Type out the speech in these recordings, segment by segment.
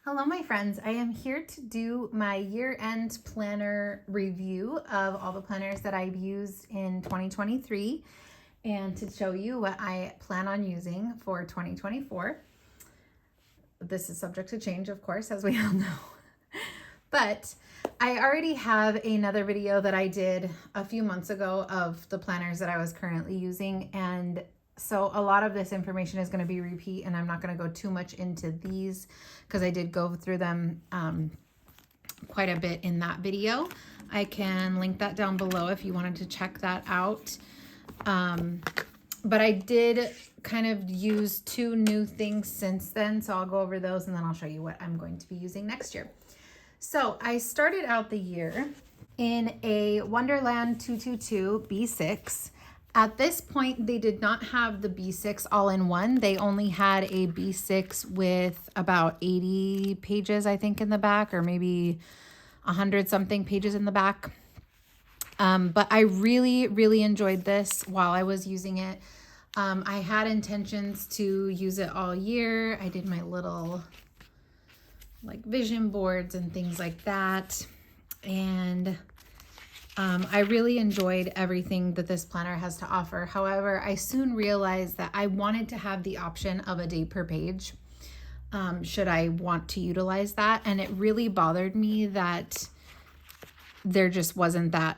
Hello, my friends. I am here to do my year-end planner review of all the planners that I've used in 2023 and to show you what I plan on using for 2024. This is subject to change, of course, as we all know. But I already have another video that I did a few months ago of the planners that I was currently using, and so a lot of this information is going to be repeat, and I'm not going to go too much into these because I did go through them quite a bit in that video. I can link that down below if you wanted to check that out. But I did kind of use two new things since then, so I'll go over those and then I'll show you what I'm going to be using next year. So I started out the year in a Wonderland 222 B6. At this point, they did not have the B6 all-in-one. They only had a B6 with about 80 pages, I think, in the back, or maybe 100-something pages in the back. But I really, really enjoyed this while I was using it. I had intentions to use it all year. I did my little vision boards and things like that. And I really enjoyed everything that this planner has to offer. However, I soon realized that I wanted to have the option of a day per page, should I want to utilize that. And it really bothered me that there just wasn't that,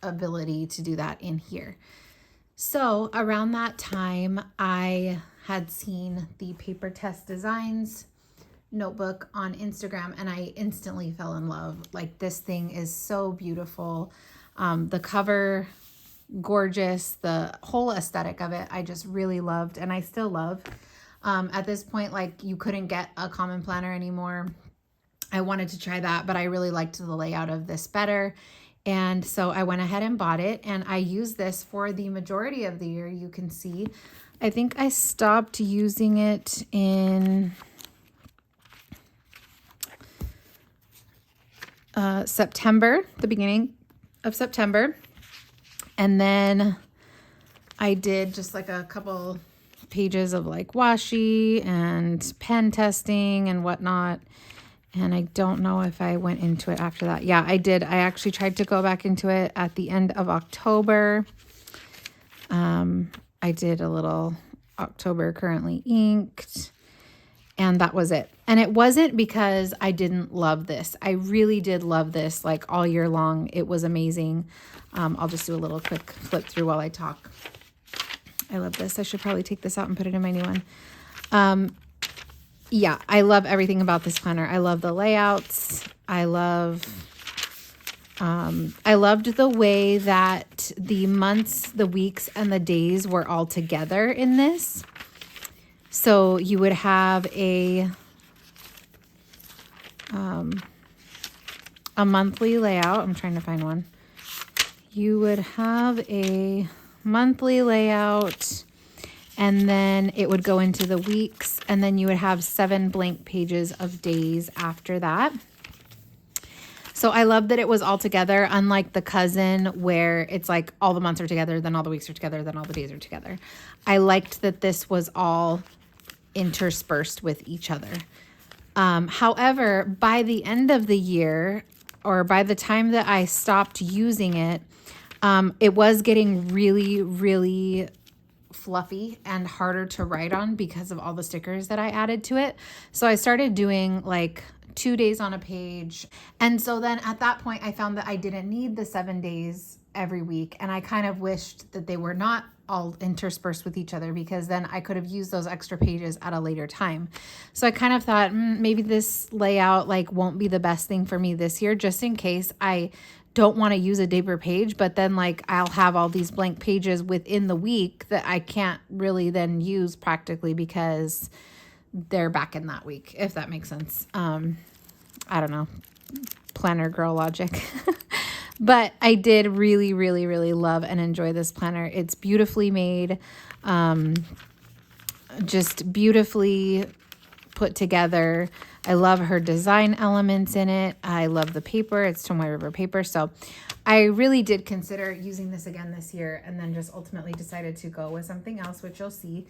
ability to do that in here. So around that time, I had seen the Papertess Designs notebook on Instagram and I instantly fell in love. Like, this thing is so beautiful. The cover, gorgeous. The whole aesthetic of it, I just really loved, and I still love. At this point, you couldn't get a common planner anymore. I wanted to try that, but I really liked the layout of this better. And so I went ahead and bought it, and I used this for the majority of the year. You can see, I think I stopped using it in September, the beginning of September. And then I did just a couple pages of washi and pen testing and whatnot. And I don't know if I went into it after that. Yeah, I did. I actually tried to go back into it at the end of October. I did a little October currently inked. And that was it. And it wasn't because I didn't love this. I really did love this all year long. It was amazing. I'll just do a little quick flip through while I talk. I love this. I should probably take this out and put it in my new one. Yeah, I love everything about this planner. I love the layouts. I loved the way that the months, the weeks, and the days were all together in this. So you would have a monthly layout. I'm trying to find one. You would have a monthly layout, and then it would go into the weeks, and then you would have 7 blank pages of days after that. So I love that it was all together, unlike the cousin where it's all the months are together, then all the weeks are together, then all the days are together. I liked that this was all interspersed with each other. However, by the end of the year, or by the time that I stopped using it, it was getting really, really fluffy and harder to write on because of all the stickers that I added to it. So I started doing 2 days on a page. And so then at that point, I found that I didn't need the 7 days every week. And I kind of wished that they were not all interspersed with each other, because then I could have used those extra pages at a later time. So I kind of thought maybe this layout won't be the best thing for me this year, just in case I don't want to use a day per page, but then I'll have all these blank pages within the week that I can't really then use practically because they're back in that week, if that makes sense. I don't know, planner girl logic. But I did really, really, really love and enjoy this planner. It's beautifully made, just beautifully put together. I love her design elements in it. I love the paper. It's Tomoe River paper. So I really did consider using this again this year, and then just ultimately decided to go with something else, which you'll see.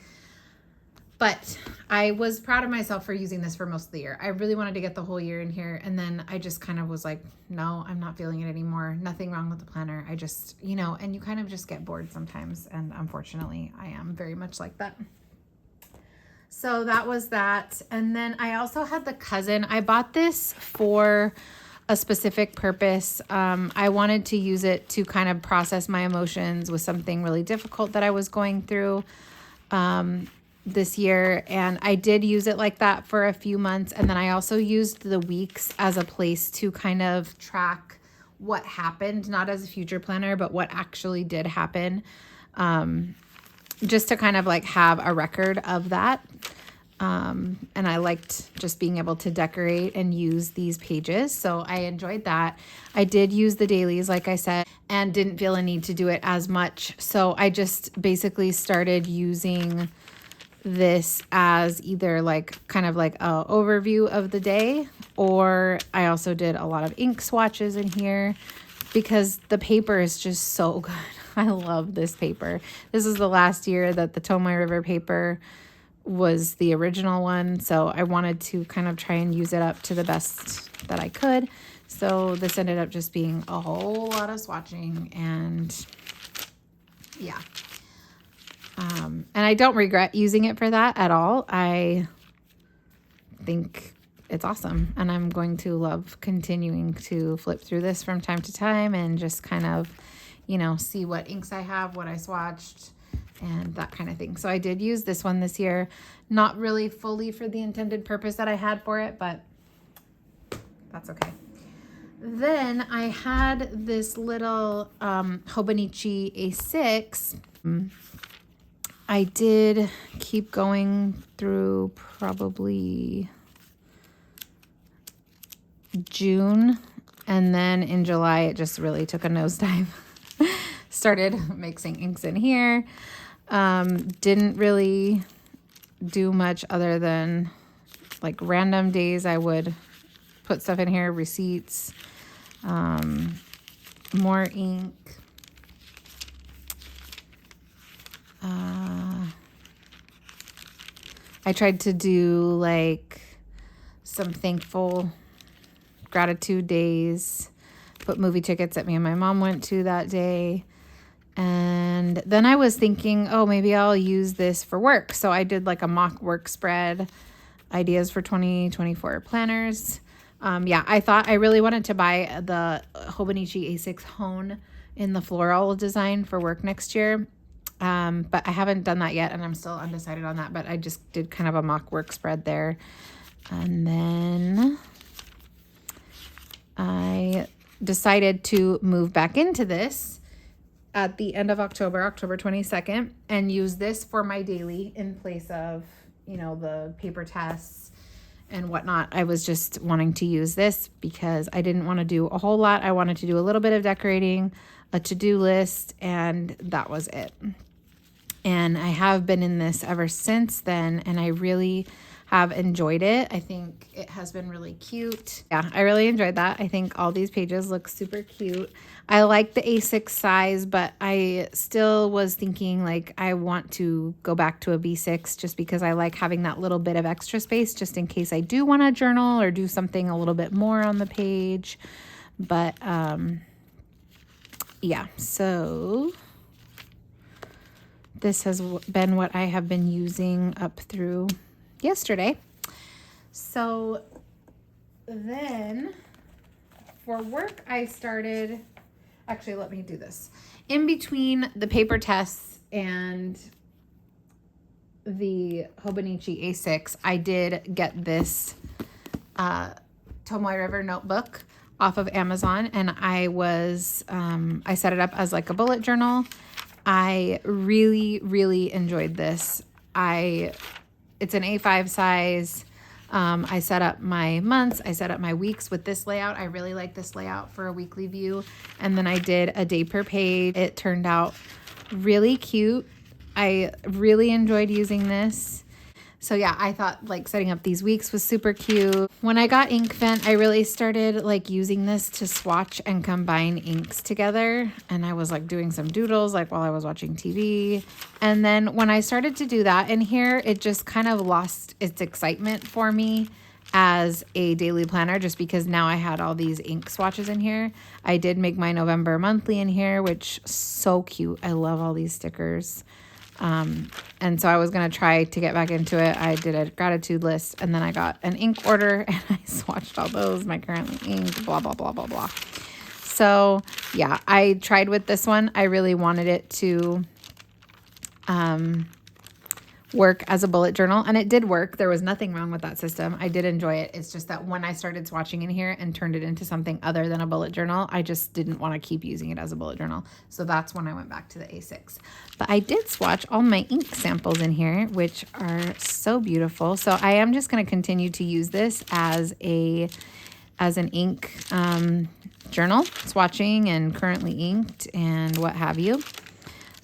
But I was proud of myself for using this for most of the year. I really wanted to get the whole year in here. And then I just kind of was like, no, I'm not feeling it anymore. Nothing wrong with the planner. I just, you know, and you kind of just get bored sometimes. And unfortunately, I am very much like that. So that was that. And then I also had the Cousin. I bought this for a specific purpose. I wanted to use it to kind of process my emotions with something really difficult that I was going through this year. And I did use it like that for a few months. And then I also used the weeks as a place to kind of track what happened, not as a future planner, but what actually did happen. Just to kind of like have a record of that. And I liked just being able to decorate and use these pages. So I enjoyed that. I did use the dailies, like I said, and didn't feel a need to do it as much. So I just basically started using this as either like kind of like a overview of the day, or I also did a lot of ink swatches in here because the paper is just so good. I love this paper. This is the last year that the Tomoe River paper was the original one, so I wanted to kind of try and use it up to the best that I could. So this ended up just being a whole lot of swatching, and yeah. And I don't regret using it for that at all. I think it's awesome, and I'm going to love continuing to flip through this from time to time and just kind of, you know, see what inks I have, what I swatched, and that kind of thing. So I did use this one this year, not really fully for the intended purpose that I had for it, but that's okay. Then I had this little Hobonichi A6. I did keep going through probably June, and then in July it just really took a nosedive. Started mixing inks in here. Didn't really do much other than like random days I would put stuff in here, receipts, more ink. I tried to do like some thankful gratitude days, put movie tickets that me and my mom went to that day. And then I was thinking, oh, maybe I'll use this for work. So I did like a mock work spread, ideas for 2024 planners. Yeah, I thought I really wanted to buy the Hobonichi A6 Hone in the floral design for work next year. But I haven't done that yet, and I'm still undecided on that, but I just did kind of a mock work spread there. And then I decided to move back into this at the end of October, October 22nd, and use this for my daily in place of, you know, the Papertess and whatnot. I was just wanting to use this because I didn't want to do a whole lot. I wanted to do a little bit of decorating, a to-do list, and that was it. And I have been in this ever since then, and I really have enjoyed it. I think it has been really cute. Yeah, I really enjoyed that. I think all these pages look super cute. I like the A6 size, but I still was thinking like I want to go back to a B6 just because I like having that little bit of extra space just in case I do want to journal or do something a little bit more on the page. But yeah, so this has been what I have been using up through yesterday. So then for work, I started, actually, let me do this. In between the Papertess and the Hobonichi A6, I did get this Tomoe River notebook off of Amazon, and I set it up as like a bullet journal. I really, really enjoyed this. It's an A5 size. I set up my months. I set up my weeks with this layout. I really like this layout for a weekly view. And then I did a day per page. It turned out really cute. I really enjoyed using this. So yeah, I thought like setting up these weeks was super cute. When I got Inkvent, I really started like using this to swatch and combine inks together. And I was like doing some doodles like while I was watching TV. And then when I started to do that in here, it just kind of lost its excitement for me as a daily planner, just because now I had all these ink swatches in here. I did make my November monthly in here, which so cute. I love all these stickers. And so I was going to try to get back into it. I did a gratitude list, and then I got an ink order and I swatched all those, my currently inked, blah, blah, blah, blah, blah. So yeah, I tried with this one. I really wanted it to, work as a bullet journal, and it did work. There was nothing wrong with that system. I did enjoy it. It's just that when I started swatching in here and turned it into something other than a bullet journal, I just didn't want to keep using it as a bullet journal. So that's when I went back to the A6. But I did swatch all my ink samples in here, which are so beautiful. So I am just going to continue to use this as an ink journal, swatching and currently inked and what have you.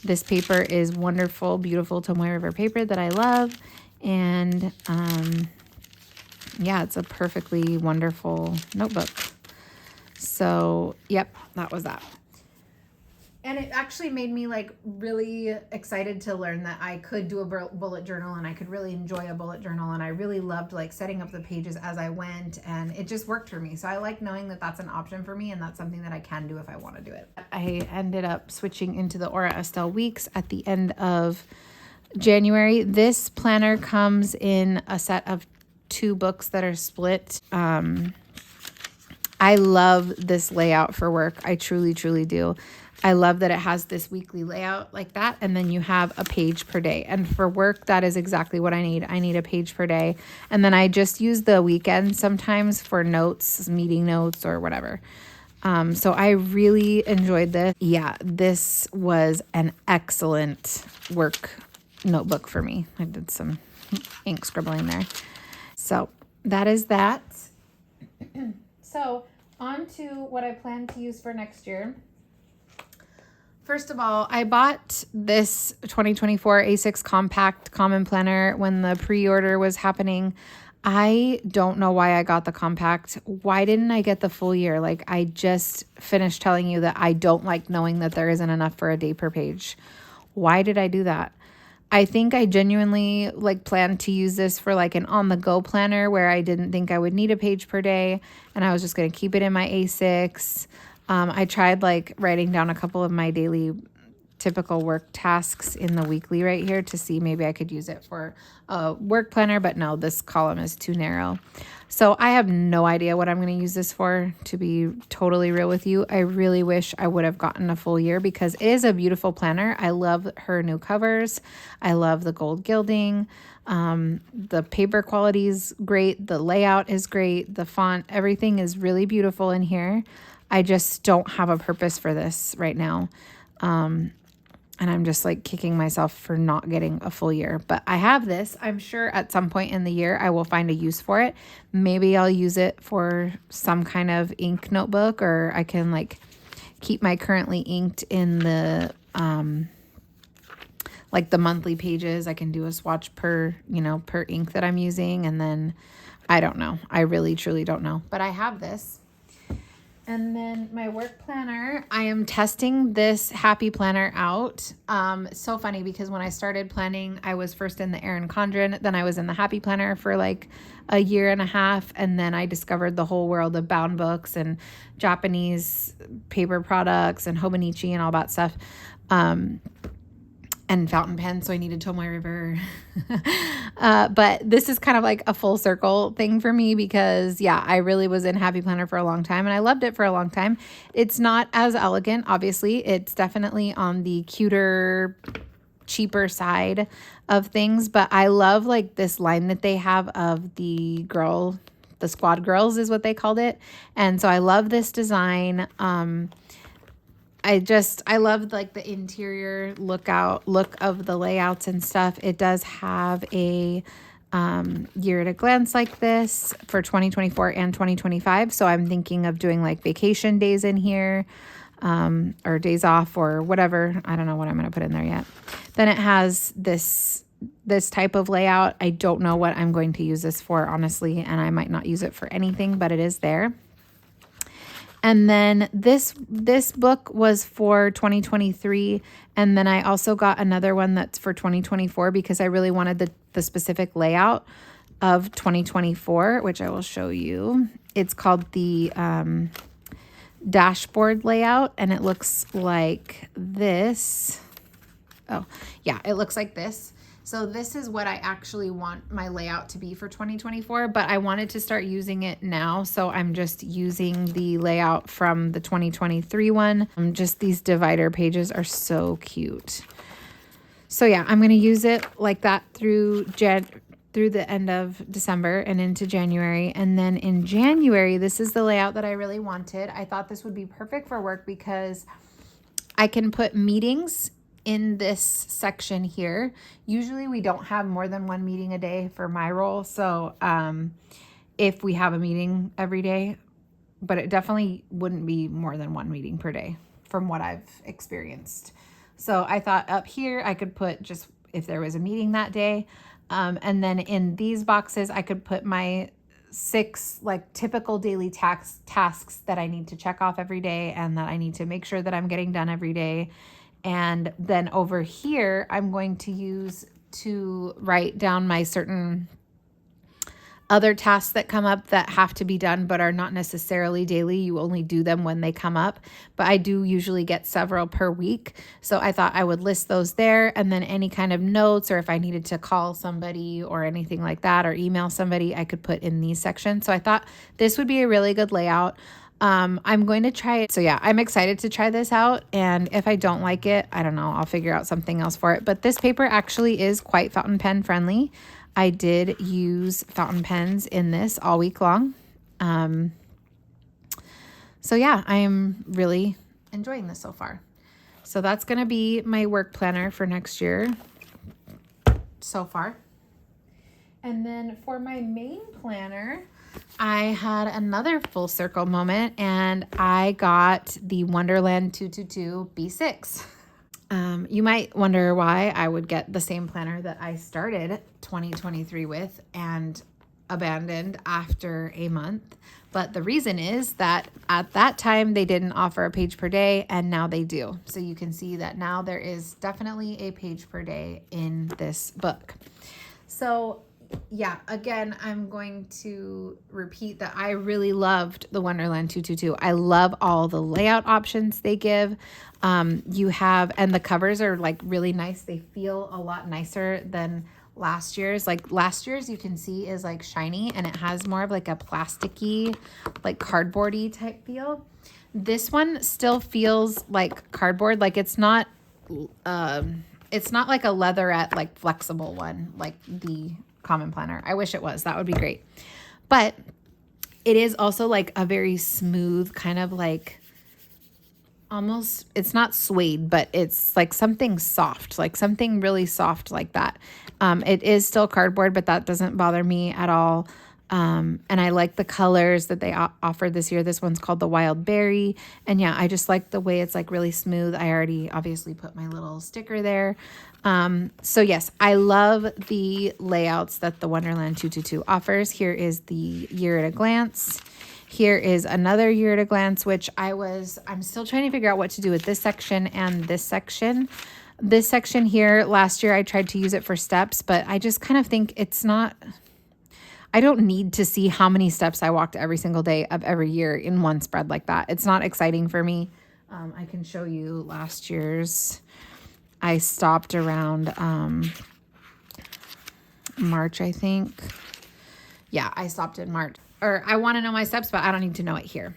This paper is wonderful, beautiful Tomoe River paper that I love. And yeah, it's a perfectly wonderful notebook. So, yep, that was that. And it actually made me like really excited to learn that I could do a bullet journal and I could really enjoy a bullet journal. And I really loved like setting up the pages as I went, and it just worked for me. So I like knowing that that's an option for me, and that's something that I can do if I want to do it. I ended up switching into the Aura Estel weeks at the end of January. This planner comes in a set of 2 books that are split. I love this layout for work. I truly, truly do. I love that it has this weekly layout like that, and then you have a page per day. And for work, that is exactly what I need. I need a page per day. And then I just use the weekend sometimes for notes, meeting notes or whatever. So I really enjoyed this. Yeah, this was an excellent work notebook for me. I did some ink scribbling there. So that is that. So on to what I plan to use for next year. First of all, I bought this 2024 A6 Compact Common Planner when the pre-order was happening. I don't know why I got the compact. Why didn't I get the full year? Like, I just finished telling you that I don't like knowing that there isn't enough for a day per page. Why did I do that? I think I genuinely like planned to use this for like an on-the-go planner where I didn't think I would need a page per day, and I was just going to keep it in my A6. I tried like writing down a couple of my daily typical work tasks in the weekly right here to see maybe I could use it for a work planner, but no, this column is too narrow. So I have no idea what I'm going to use this for, to be totally real with you. I really wish I would have gotten a full year because it is a beautiful planner. I love her new covers. I love the gold gilding. The paper quality is great. The layout is great. The font, everything is really beautiful in here. I just don't have a purpose for this right now. And I'm just like kicking myself for not getting a full year. But I have this. I'm sure at some point in the year I will find a use for it. Maybe I'll use it for some kind of ink notebook, or I can like keep my currently inked in the like the monthly pages. I can do a swatch per ink that I'm using, and then I don't know. I really truly don't know. But I have this. And then my work planner, I am testing this Happy Planner out. So funny because when I started planning, I was first in the Erin Condren, then I was in the Happy Planner for like a year and a half. And then I discovered the whole world of bound books and Japanese paper products and Hobonichi and all that stuff. And fountain pen, so I needed Tomoe River. But this is kind of like a full circle thing for me because, yeah, I really was in Happy Planner for a long time, and I loved it for a long time. It's not as elegant, obviously. It's definitely on the cuter, cheaper side of things, but I love like this line that they have of the squad girls is what they called it. And so I love this design. I love like the interior look of the layouts and stuff. It does have a year at a glance like this for 2024 and 2025. So I'm thinking of doing like vacation days in here, or days off or whatever. I don't know what I'm going to put in there yet. Then it has this this type of layout. I don't know what I'm going to use this for, honestly, and I might not use it for anything, but it is there. And then this book was for 2023. And then I also got another one that's for 2024 because I really wanted the specific layout of 2024, which I will show you. It's called the dashboard layout, and it looks like this. Oh, yeah, it looks like this. So this is what I actually want my layout to be for 2024, but I wanted to start using it now. So I'm just using the layout from the 2023 one. Just these divider pages are so cute. So yeah, I'm going to use it like that through the end of December and into January. And then in January, this is the layout that I really wanted. I thought this would be perfect for work because I can put meetings in this section here. Usually we don't have more than one meeting a day for my role. So if we have a meeting every day, but it definitely wouldn't be more than one meeting per day from what I've experienced. So I thought up here I could put just if there was a meeting that day. And then in these boxes, I could put my 6 like typical daily tasks that I need to check off every day and that I need to make sure that I'm getting done every day. And then over here, I'm going to use to write down my certain other tasks that come up that have to be done but are not necessarily daily. You only do them when they come up, but I do usually get several per week. So I thought I would list those there, and then any kind of notes or if I needed to call somebody or anything like that or email somebody, I could put in these sections. So I thought this would be a really good layout. I'm going to try it. So yeah, I'm excited to try this out. And if I don't like it, I don't know, I'll figure out something else for it. But this paper actually is quite fountain pen friendly. I did use fountain pens in this all week long. So yeah, I'm really enjoying this so far. So that's going to be my work planner for next year so far. And then for my main planner, I had another full circle moment and I got the Wonderland 222 B6. You might wonder why I would get the same planner that I started 2023 with and abandoned after a month. But the reason is that at that time they didn't offer a page per day and now they do. So you can see that now there is definitely a page per day in this book. So yeah, again, I'm going to repeat that I really loved the Wonderland 222. I love all the layout options they give. You have, and the covers are like really nice. They feel a lot nicer than last year's. Like last year's you can see is like shiny and it has more of like a plasticky, like cardboardy type feel. This one still feels like cardboard. Like it's not like a leatherette, like flexible one, like the common planner. I wish it was. That would be great. But it is also like a very smooth kind of like almost, it's not suede, but it's like something soft, like something really soft like that. It is still cardboard, but that doesn't bother me at all. And I like the colors that they offered this year. This one's called the Wild Berry. And yeah, I just like the way it's like really smooth. I already obviously put my little sticker there. So yes, I love the layouts that the Wonderland 222 offers. Here is the year at a glance. Here is another year at a glance, which I'm still trying to figure out what to do with this section and this section. This section here, last year I tried to use it for steps, but I just kind of think I don't need to see how many steps I walked every single day of every year in one spread like that. It's not exciting for me. I can show you last year's. I stopped around March, I think. Yeah, I stopped in March. Or I want to know my steps, but I don't need to know it here.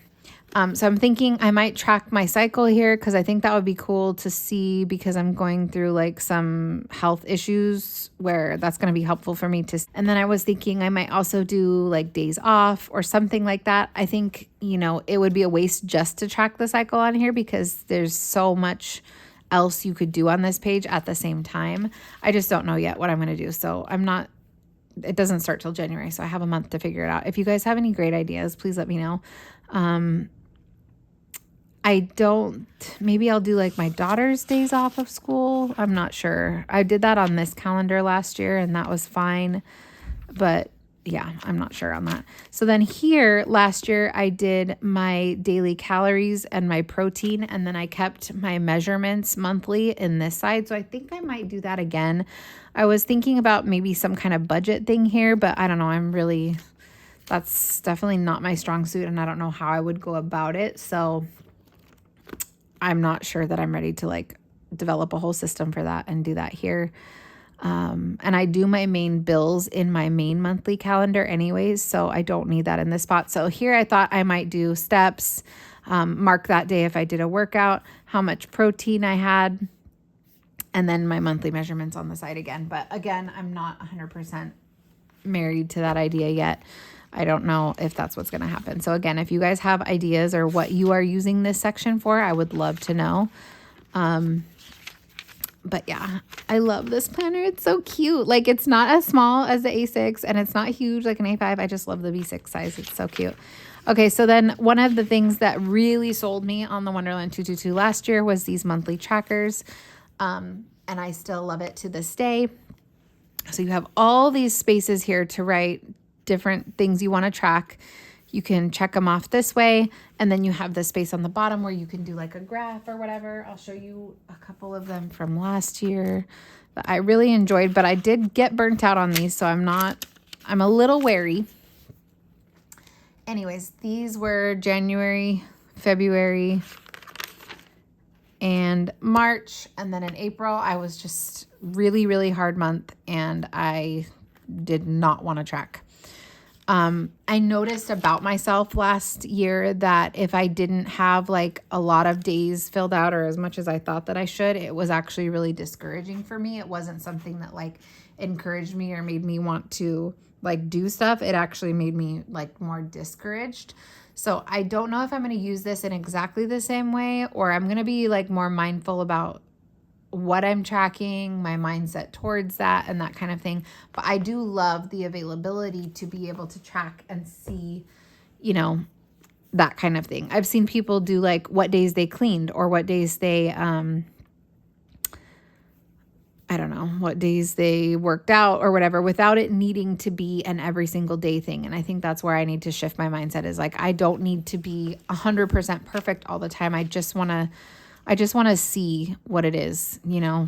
So I'm thinking I might track my cycle here because I think that would be cool to see because I'm going through like some health issues where that's going to be helpful for me to. And then I was thinking I might also do like days off or something like that. I think, it would be a waste just to track the cycle on here because there's so much else you could do on this page at the same time. I just don't know yet what I'm going to do. So it doesn't start till January. So I have a month to figure it out. If you guys have any great ideas, please let me know. maybe I'll do like my daughter's days off of school. I'm not sure. I did that on this calendar last year and that was fine. But yeah, I'm not sure on that. So then here last year I did my daily calories and my protein, and then I kept my measurements monthly in this side. So I think I might do that again. I was thinking about maybe some kind of budget thing here, but I don't know. That's definitely not my strong suit, and I don't know how I would go about it. So I'm not sure that I'm ready to like develop a whole system for that and do that here. And I do my main bills in my main monthly calendar anyways, so I don't need that in this spot. So here I thought I might do steps, mark that day if I did a workout, how much protein I had, and then my monthly measurements on the side again. But again, I'm not 100% married to that idea yet. I don't know if that's what's going to happen. So again, if you guys have ideas or what you are using this section for, I would love to know. But yeah, I love this planner. It's so cute. Like, it's not as small as the A6 and it's not huge like an A5. I just love the B6 size. It's so cute. Okay, so then one of the things that really sold me on the Wonderland 222 last year was these monthly trackers. And I still love it to this day. So you have all these spaces here to write different things you want to track. You can check them off this way. And then you have the space on the bottom where you can do like a graph or whatever. I'll show you a couple of them from last year that I really enjoyed, but I did get burnt out on these. So I'm a little wary. Anyways, these were January, February, and March. And then in April, I was just really, really hard month and I did not want to track. I noticed about myself last year that if I didn't have like a lot of days filled out or as much as I thought that I should, it was actually really discouraging for me. It wasn't something that like encouraged me or made me want to like do stuff. It actually made me like more discouraged. So I don't know if I'm going to use this in exactly the same way, or I'm going to be like more mindful about what I'm tracking, my mindset towards that and that kind of thing. But I do love the availability to be able to track and see, that kind of thing. I've seen people do like what days they cleaned or what days they, what days they worked out or whatever without it needing to be an every single day thing. And I think that's where I need to shift my mindset is like, I don't need to be 100% perfect all the time. I just want to see what it is,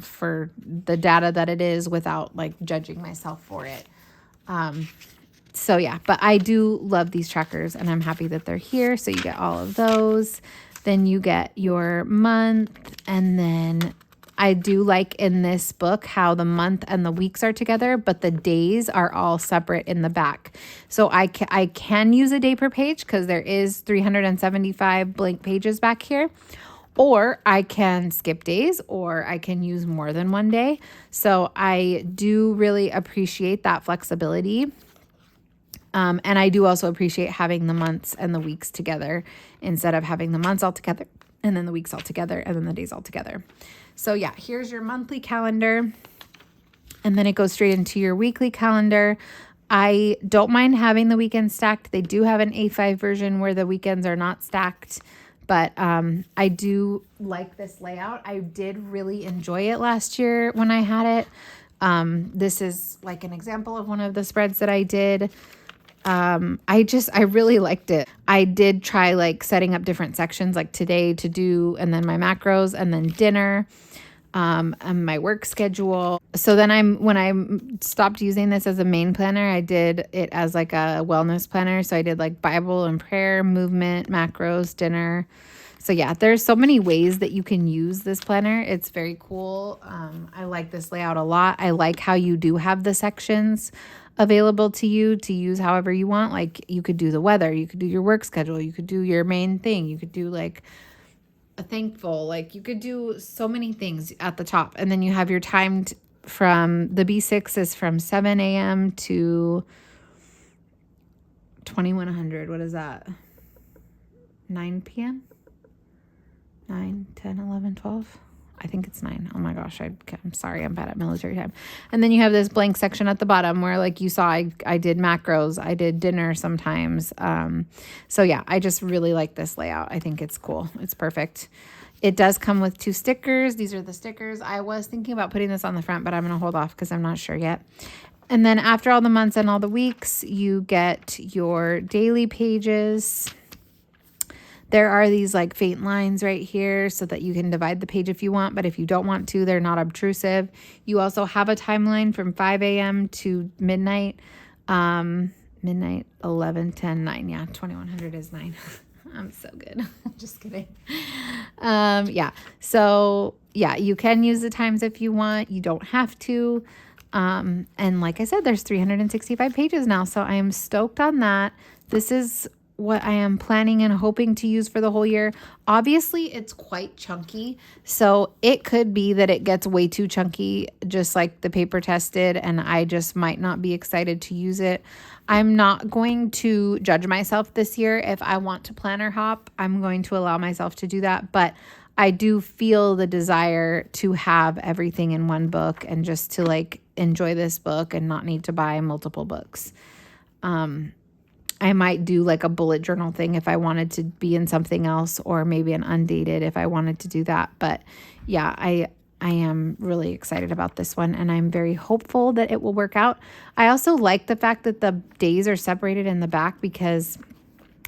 for the data that it is without like judging myself for it. So yeah, but I do love these trackers and I'm happy that they're here. So you get all of those, then you get your month. And then I do like in this book how the month and the weeks are together, but the days are all separate in the back. So I can use a day per page because there is 375 blank pages back here. Or I can skip days, or I can use more than one day. So I do really appreciate that flexibility. And I do also appreciate having the months and the weeks together instead of having the months all together and then the weeks all together and then the days all together. So yeah, here's your monthly calendar. And then it goes straight into your weekly calendar. I don't mind having the weekends stacked. They do have an A5 version where the weekends are not stacked. But I do like this layout. I did really enjoy it last year when I had it. This is like an example of one of the spreads that I did. I really liked it. I did try like setting up different sections like today, to do, and then my macros, and then dinner, and my work schedule. So then when I stopped using this as a main planner, I did it as like a wellness planner. So I did like Bible and prayer, movement, macros, dinner. So yeah, there's so many ways that you can use this planner. It's very cool. I like this layout a lot. I like how you do have the sections available to you to use however you want. Like you could do the weather, you could do your work schedule, you could do your main thing, you could do like a thankful, like you could do so many things at the top. And then you have your timed from the B6 is from 7 a.m. to 2100. What is that? 9 p.m.? 9, 10, 11, 12. I think it's 9. Oh my gosh, I'm sorry, I'm bad at military time. And then you have this blank section at the bottom where, like you saw, I did macros, I did dinner sometimes. So yeah, I just really like this layout. I think it's cool. It's perfect. It does come with 2 stickers. These are the stickers. I was thinking about putting this on the front, but I'm going to hold off because I'm not sure yet. And then after all the months and all the weeks, you get your daily pages. There are these like faint lines right here so that you can divide the page if you want, but if you don't want to, they're not obtrusive. You also have a timeline from 5 a.m. to midnight. Midnight, 11, 10, 9. Yeah, 2100 is 9. I'm so good. Just kidding. Yeah. So yeah, you can use the times if you want. You don't have to. And like I said, there's 365 pages now. So I am stoked on that. This is what I am planning and hoping to use for the whole year. Obviously, it's quite chunky. So it could be that it gets way too chunky, just like the Papertess did, and I just might not be excited to use it. I'm not going to judge myself this year. If I want to planner hop, I'm going to allow myself to do that. But I do feel the desire to have everything in one book and just to like enjoy this book and not need to buy multiple books. I might do like a bullet journal thing if I wanted to be in something else, or maybe an undated if I wanted to do that. But yeah, I am really excited about this one, and I'm very hopeful that it will work out. I also like the fact that the days are separated in the back, because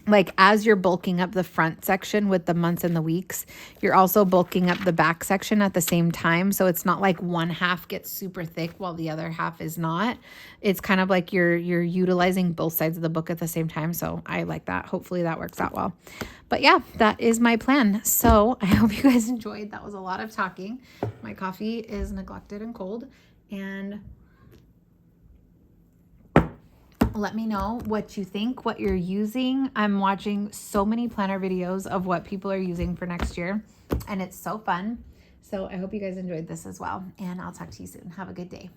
like as you're bulking up the front section with the months and the weeks, you're also bulking up the back section at the same time. So it's not like one half gets super thick while the other half is not. It's kind of like you're utilizing both sides of the book at the same time. So I like that. Hopefully that works out well. But yeah, that is my plan. So I hope you guys enjoyed. That was a lot of talking. My coffee is neglected and cold, and let me know what you think, what you're using. I'm watching so many planner videos of what people are using for next year, and it's so fun. So I hope you guys enjoyed this as well, and I'll talk to you soon. Have a good day.